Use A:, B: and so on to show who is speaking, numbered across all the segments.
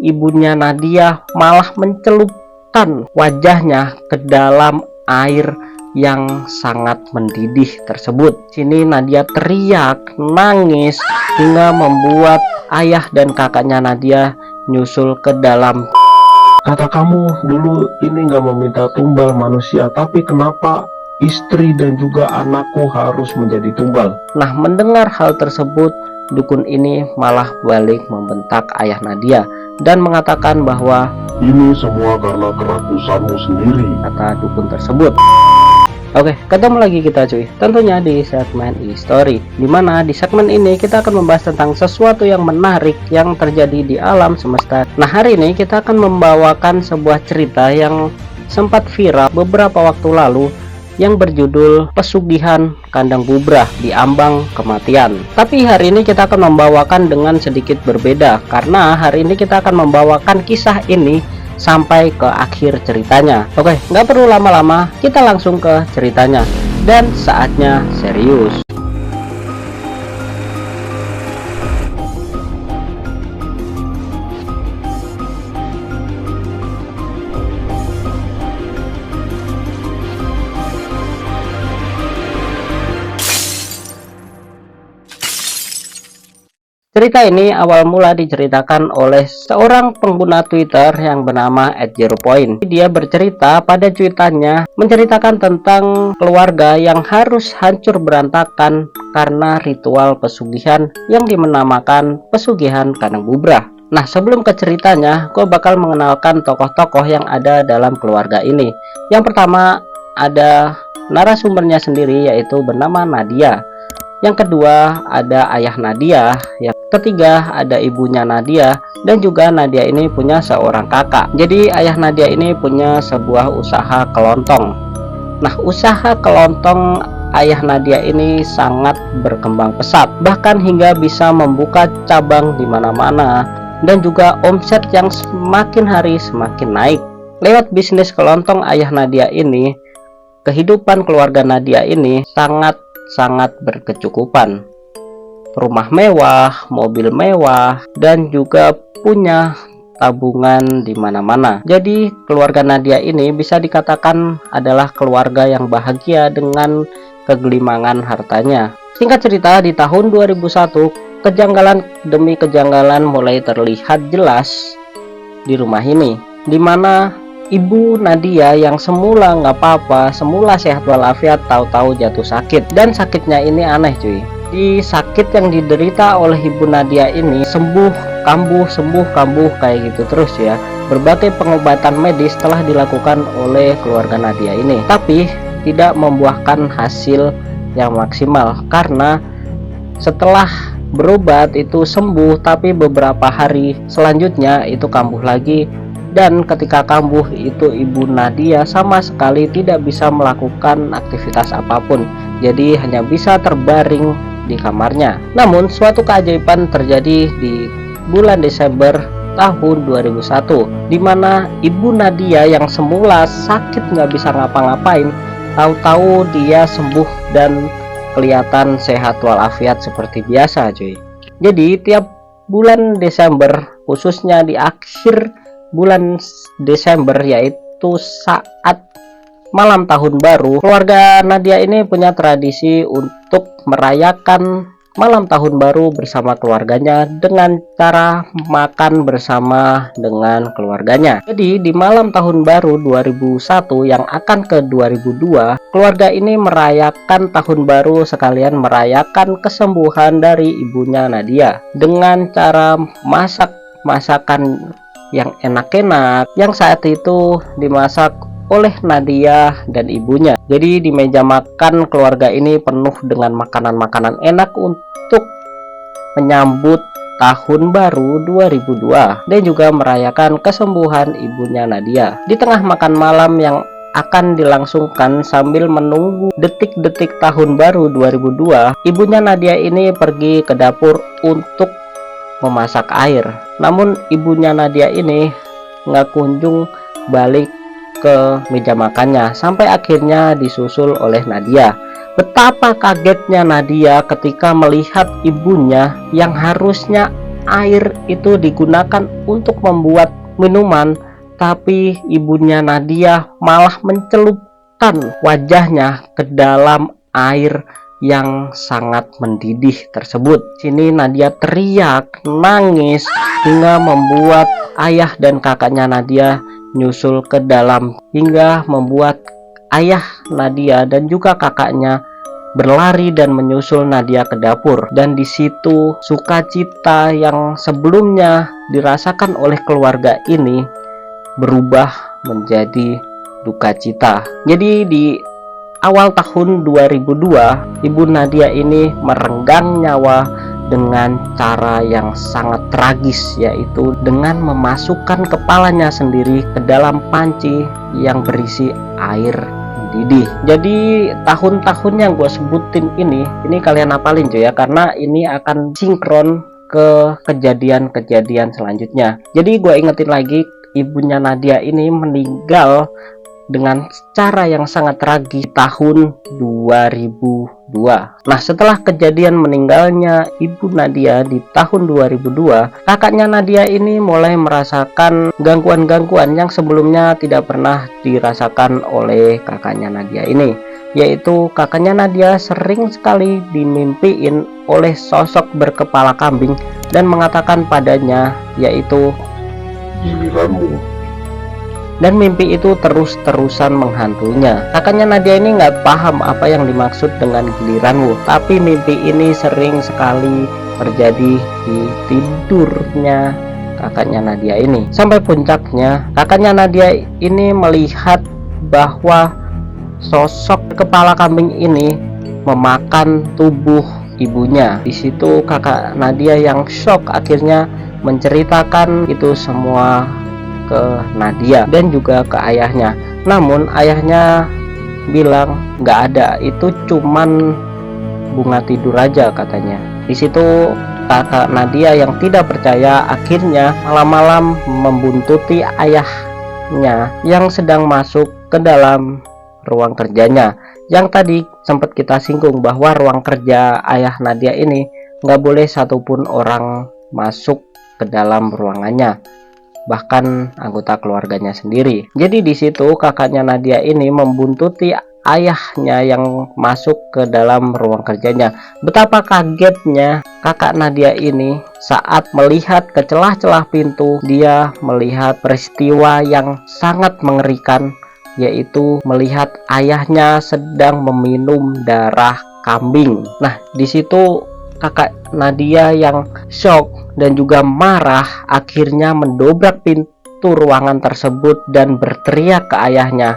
A: ibunya Nadia malah mencelupkan wajahnya ke dalam air yang sangat mendidih tersebut. Sini Nadia teriak, nangis, hingga membuat ayah dan kakaknya Nadia nyusul ke dalam.
B: Kata kamu dulu ini nggak meminta tumbal manusia, tapi kenapa istri dan juga anakku harus menjadi tumbal?
A: Nah, mendengar hal tersebut, dukun ini malah balik membentak ayah Nadia dan mengatakan bahwa
B: ini semua karena kerakusanmu sendiri,
A: kata dukun tersebut. Oke, ketemu lagi kita cuy, tentunya di segmen e-story, dimana di segmen ini kita akan membahas tentang sesuatu yang menarik yang terjadi di alam semesta. Nah, hari ini kita akan membawakan sebuah cerita yang sempat viral beberapa waktu lalu yang berjudul Pesugihan Kandang Bubrah di Ambang Kematian. Tapi hari ini kita akan membawakan dengan sedikit berbeda, karena hari ini kita akan membawakan kisah ini sampai ke akhir ceritanya. Oke, nggak perlu lama-lama, kita langsung ke ceritanya. Dan saatnya serius. Cerita ini awal mula diceritakan oleh seorang pengguna Twitter yang bernama @zeropoint. Dia bercerita pada cuitannya menceritakan tentang keluarga yang harus hancur berantakan karena ritual pesugihan yang dinamakan Pesugihan Kandang Bubrah. Nah, sebelum ke ceritanya, gue bakal mengenalkan tokoh-tokoh yang ada dalam keluarga ini. Yang pertama ada narasumbernya sendiri, yaitu bernama Nadia. Yang kedua ada ayah Nadia, yang ketiga ada ibunya Nadia, dan juga Nadia ini punya seorang kakak. Jadi ayah Nadia ini punya sebuah usaha kelontong. Nah, usaha kelontong ayah Nadia ini sangat berkembang pesat, bahkan hingga bisa membuka cabang di mana-mana, dan juga omset yang semakin hari semakin naik. Lewat bisnis kelontong ayah Nadia ini, kehidupan keluarga Nadia ini sangat berkecukupan. Rumah mewah, mobil mewah, dan juga punya tabungan di mana-mana. Jadi keluarga Nadia ini bisa dikatakan adalah keluarga yang bahagia dengan kegelimangan hartanya. Singkat cerita, di tahun 2001 kejanggalan demi kejanggalan mulai terlihat jelas di rumah ini, dimana ibu Nadia yang semula nggak apa-apa, semula sehat walafiat, tahu-tahu jatuh sakit. Dan sakitnya ini aneh cuy. Di sakit yang diderita oleh ibu Nadia ini sembuh kambuh kayak gitu terus ya. Berbagai pengobatan medis telah dilakukan oleh keluarga Nadia ini, tapi tidak membuahkan hasil yang maksimal, karena setelah berobat itu sembuh, tapi beberapa hari selanjutnya itu kambuh lagi. Dan ketika kambuh itu ibu Nadia sama sekali tidak bisa melakukan aktivitas apapun, jadi hanya bisa terbaring di kamarnya. Namun suatu keajaiban terjadi di bulan Desember tahun 2001, dimana ibu Nadia yang semula sakit nggak bisa ngapa-ngapain, tahu-tahu dia sembuh dan kelihatan sehat walafiat seperti biasa cuy. Jadi tiap bulan Desember, khususnya di akhir bulan Desember, yaitu saat malam tahun baru, keluarga Nadia ini punya tradisi untuk merayakan malam tahun baru bersama keluarganya dengan cara makan bersama dengan keluarganya. Jadi di malam tahun baru 2001 yang akan ke 2002, keluarga ini merayakan tahun baru sekalian merayakan kesembuhan dari ibunya Nadia dengan cara masak masakan yang enak-enak yang saat itu dimasak oleh Nadia dan ibunya. Jadi di meja makan keluarga ini penuh dengan makanan-makanan enak untuk menyambut tahun baru 2002 dan juga merayakan kesembuhan ibunya Nadia. Di tengah makan malam yang akan dilangsungkan sambil menunggu detik-detik tahun baru 2002, ibunya Nadia ini pergi ke dapur untuk memasak air. Namun ibunya Nadia ini nggak kunjung balik ke meja makannya sampai akhirnya disusul oleh Nadia. Betapa kagetnya Nadia ketika melihat ibunya yang harusnya air itu digunakan untuk membuat minuman, tapi ibunya Nadia malah mencelupkan wajahnya ke dalam air yang sangat mendidih tersebut. Sini Nadia teriak, nangis, hingga membuat ayah dan kakaknya Nadia nyusul ke dalam, hingga membuat ayah Nadia dan juga kakaknya berlari dan menyusul Nadia ke dapur. Dan di situ sukacita yang sebelumnya dirasakan oleh keluarga ini berubah menjadi duka cita. Jadi di awal tahun 2002, Ibu Nadia ini merenggang nyawa dengan cara yang sangat tragis, yaitu dengan memasukkan kepalanya sendiri ke dalam panci yang berisi air mendidih. Jadi tahun-tahun yang gue sebutin ini kalian hafalin cuy ya, karena ini akan sinkron ke kejadian-kejadian selanjutnya. Jadi gue ingetin lagi, ibunya Nadia ini meninggal dengan cara yang sangat tragis tahun 2002. Nah, setelah kejadian meninggalnya Ibu Nadia di tahun 2002, kakaknya Nadia ini mulai merasakan gangguan-gangguan yang sebelumnya tidak pernah dirasakan oleh kakaknya Nadia ini, yaitu kakaknya Nadia sering sekali dimimpiin oleh sosok berkepala kambing dan mengatakan padanya, yaitu
B: Giliranmu.
A: dan mimpi itu terus-terusan menghantuinya. Kakaknya Nadia ini nggak paham apa yang dimaksud dengan giliranmu, tapi mimpi ini sering sekali terjadi di tidurnya kakaknya Nadia ini. Sampai puncaknya, kakaknya Nadia ini melihat bahwa sosok kepala kambing ini memakan tubuh ibunya. Di situ kakak Nadia yang shock akhirnya menceritakan itu semua ke Nadia dan juga ke ayahnya. Namun ayahnya bilang nggak ada, itu cuman bunga tidur aja katanya. Di situ kakak Nadia yang tidak percaya akhirnya malam-malam membuntuti ayahnya yang sedang masuk ke dalam ruang kerjanya. Yang tadi sempat kita singgung bahwa ruang kerja ayah Nadia ini nggak boleh satupun orang masuk ke dalam ruangannya, bahkan anggota keluarganya sendiri. Jadi di situ kakaknya Nadia ini membuntuti ayahnya yang masuk ke dalam ruang kerjanya. Betapa kagetnya kakak Nadia ini saat melihat ke celah-celah pintu. Dia melihat peristiwa yang sangat mengerikan, yaitu melihat ayahnya sedang meminum darah kambing. Nah, di situ kakak Nadia yang shock dan juga marah akhirnya mendobrak pintu ruangan tersebut dan berteriak ke ayahnya,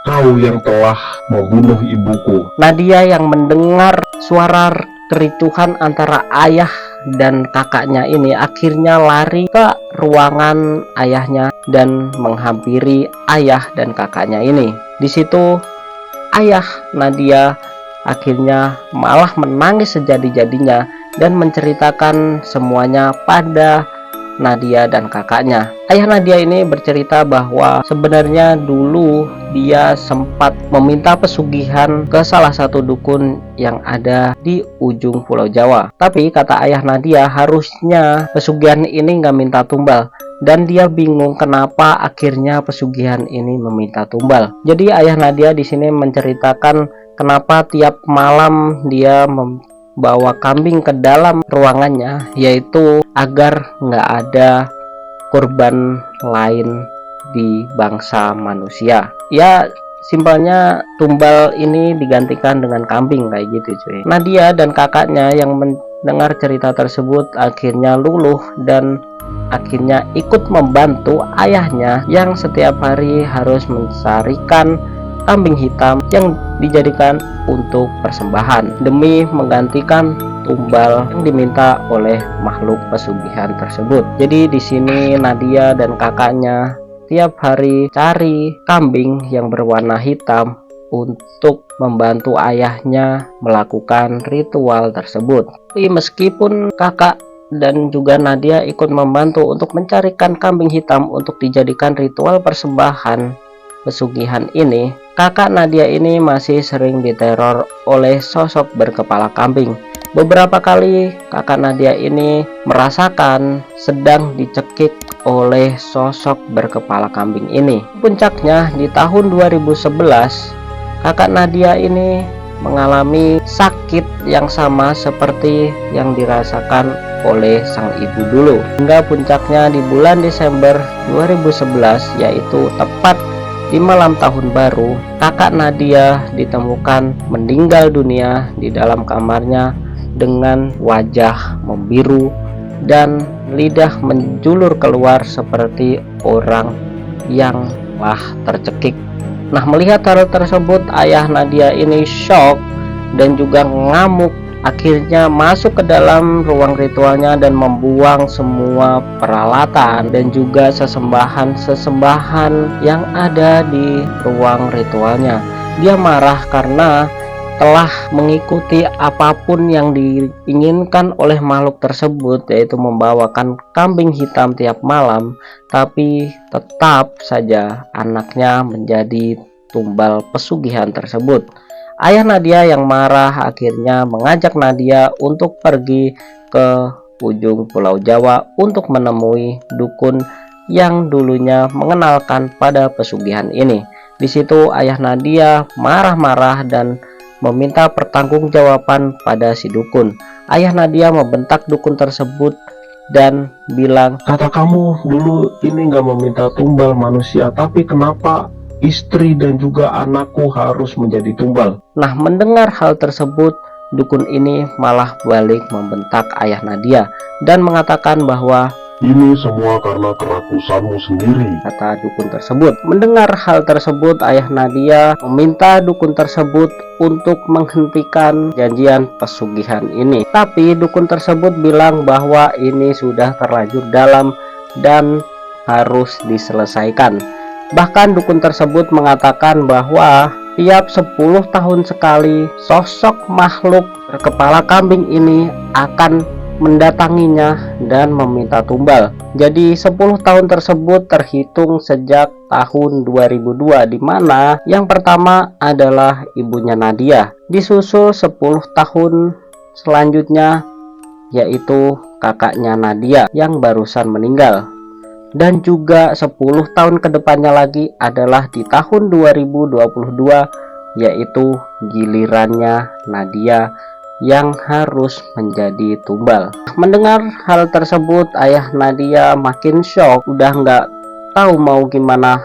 B: Kau yang telah membunuh ibuku.
A: Nadia yang mendengar suara kericuhan antara ayah dan kakaknya ini akhirnya lari ke ruangan ayahnya dan menghampiri ayah dan kakaknya ini. Di situ ayah Nadia akhirnya malah menangis sejadi-jadinya dan menceritakan semuanya pada Nadia dan kakaknya. Ayah Nadia ini bercerita bahwa sebenarnya dulu dia sempat meminta pesugihan ke salah satu dukun yang ada di ujung Pulau Jawa. Tapi kata ayah Nadia, harusnya pesugihan ini nggak minta tumbal. Dan dia bingung kenapa akhirnya pesugihan ini meminta tumbal. Jadi ayah Nadia di sini menceritakan kenapa tiap malam dia membawa kambing ke dalam ruangannya, yaitu agar nggak ada korban lain di bangsa manusia. Ya, simpelnya tumbal ini digantikan dengan kambing kayak gitu cuy. Nadia dan kakaknya yang mendengar cerita tersebut akhirnya luluh dan akhirnya ikut membantu ayahnya yang setiap hari harus mencarikan kambing hitam yang dijadikan untuk persembahan demi menggantikan tumbal yang diminta oleh makhluk pesugihan tersebut. Jadi di sini Nadia dan kakaknya tiap hari cari kambing yang berwarna hitam untuk membantu ayahnya melakukan ritual tersebut. Tapi meskipun kakak dan juga Nadia ikut membantu untuk mencarikan kambing hitam untuk dijadikan ritual persembahan pesugihan ini, kakak Nadia ini masih sering diteror oleh sosok berkepala kambing. Beberapa kali kakak Nadia ini merasakan sedang dicekik oleh sosok berkepala kambing ini. Puncaknya di tahun 2011, kakak Nadia ini mengalami sakit yang sama seperti yang dirasakan oleh sang ibu dulu. Hingga puncaknya di bulan Desember 2011, yaitu tepat di malam tahun baru, kakak Nadia ditemukan meninggal dunia di dalam kamarnya dengan wajah membiru dan lidah menjulur keluar seperti orang yang telah tercekik. Nah, melihat hal tersebut, ayah Nadia ini shock dan juga ngamuk. Akhirnya masuk ke dalam ruang ritualnya dan membuang semua peralatan dan juga sesembahan yang ada di ruang ritualnya. Dia marah karena telah mengikuti apapun yang diinginkan oleh makhluk tersebut, yaitu membawakan kambing hitam tiap malam, tapi tetap saja anaknya menjadi tumbal pesugihan tersebut. Ayah Nadia yang marah akhirnya mengajak Nadia untuk pergi ke ujung Pulau Jawa untuk menemui dukun yang dulunya mengenalkan pada pesugihan ini. Di situ ayah Nadia marah-marah dan meminta pertanggungjawaban pada si dukun. Ayah Nadia membentak dukun tersebut dan bilang,
B: Kata kamu dulu ini nggak meminta tumbal manusia, tapi kenapa istri dan juga anakku harus menjadi tumbal?
A: Nah, mendengar hal tersebut, dukun ini malah balik membentak ayah Nadia dan mengatakan bahwa
B: Ini semua karena kerakusanmu sendiri.
A: kata dukun tersebut. Mendengar hal tersebut, ayah Nadia meminta dukun tersebut untuk menghentikan janjian pesugihan ini. Tapi dukun tersebut bilang bahwa ini sudah terlanjur dalam dan harus diselesaikan. Bahkan dukun tersebut mengatakan bahwa tiap 10 tahun sekali sosok makhluk berkepala kambing ini akan mendatanginya dan meminta tumbal. Jadi 10 tahun tersebut terhitung sejak tahun 2002, di mana yang pertama adalah ibunya Nadia, disusul 10 tahun selanjutnya yaitu kakaknya Nadia yang barusan meninggal, dan juga 10 tahun kedepannya lagi adalah di tahun 2022 yaitu gilirannya Nadia yang harus menjadi tumbal. Mendengar hal tersebut, ayah Nadia makin shock, udah nggak tahu mau gimana,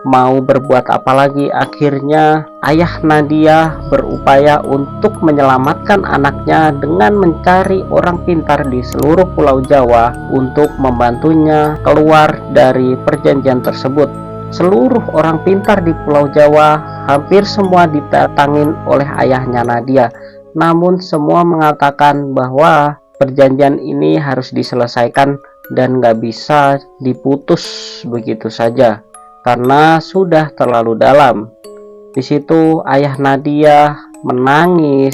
A: mau berbuat apa lagi. Akhirnya ayah Nadia berupaya untuk menyelamatkan anaknya dengan mencari orang pintar di seluruh Pulau Jawa untuk membantunya keluar dari perjanjian tersebut. Seluruh orang pintar di Pulau Jawa hampir semua didatangin oleh ayahnya Nadia. Namun semua mengatakan bahwa perjanjian ini harus diselesaikan dan gak bisa diputus begitu saja karena sudah terlalu dalam. Di situ ayah Nadia menangis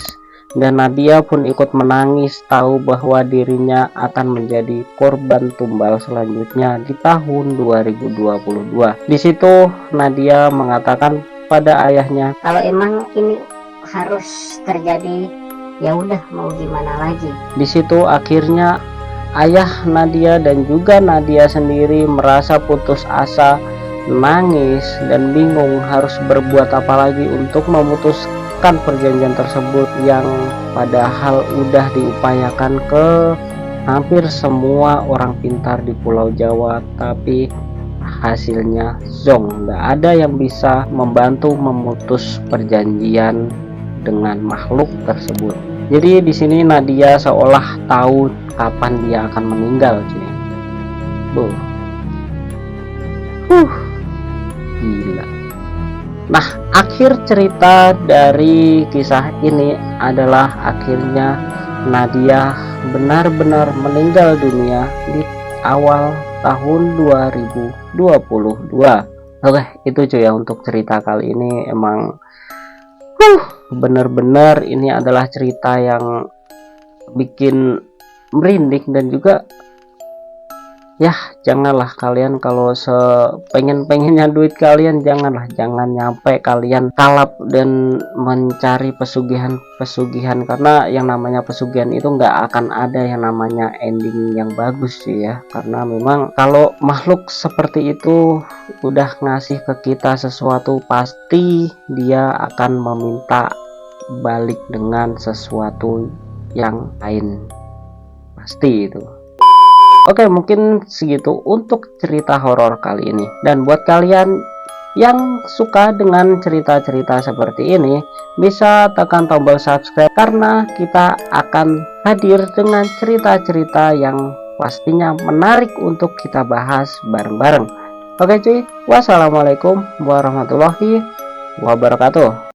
A: dan Nadia pun ikut menangis, tahu bahwa dirinya akan menjadi korban tumbal selanjutnya di tahun 2022. Di situ Nadia mengatakan pada ayahnya,
C: kalau emang ini harus terjadi, ya udah mau gimana lagi.
A: Di situ akhirnya ayah Nadia dan juga Nadia sendiri merasa putus asa, nangis dan bingung harus berbuat apa lagi untuk memutuskan perjanjian tersebut yang padahal udah diupayakan ke hampir semua orang pintar di Pulau Jawa, tapi hasilnya zong. Nggak ada yang bisa membantu memutus perjanjian dengan makhluk tersebut. Jadi di sini Nadia seolah tahu kapan dia akan meninggal, cuy. Gila. Nah, akhir cerita dari kisah ini adalah akhirnya Nadia benar-benar meninggal dunia di awal tahun 2022. Oke, itu cuy ya untuk cerita kali ini. Emang benar-benar ini adalah cerita yang bikin merinding dan juga Janganlah kalian kalau sepengen-pengennya duit kalian, jangan nyampe kalian kalap dan mencari pesugihan, karena yang namanya pesugihan itu nggak akan ada yang namanya ending yang bagus sih ya, karena memang kalau makhluk seperti itu udah ngasih ke kita sesuatu, pasti dia akan meminta balik dengan sesuatu yang lain, pasti itu. Oke, mungkin segitu untuk cerita horor kali ini. Dan buat kalian yang suka dengan cerita-cerita seperti ini, bisa tekan tombol subscribe karena kita akan hadir dengan cerita-cerita yang pastinya menarik untuk kita bahas bareng-bareng. Oke cuy, wassalamualaikum warahmatullahi wabarakatuh.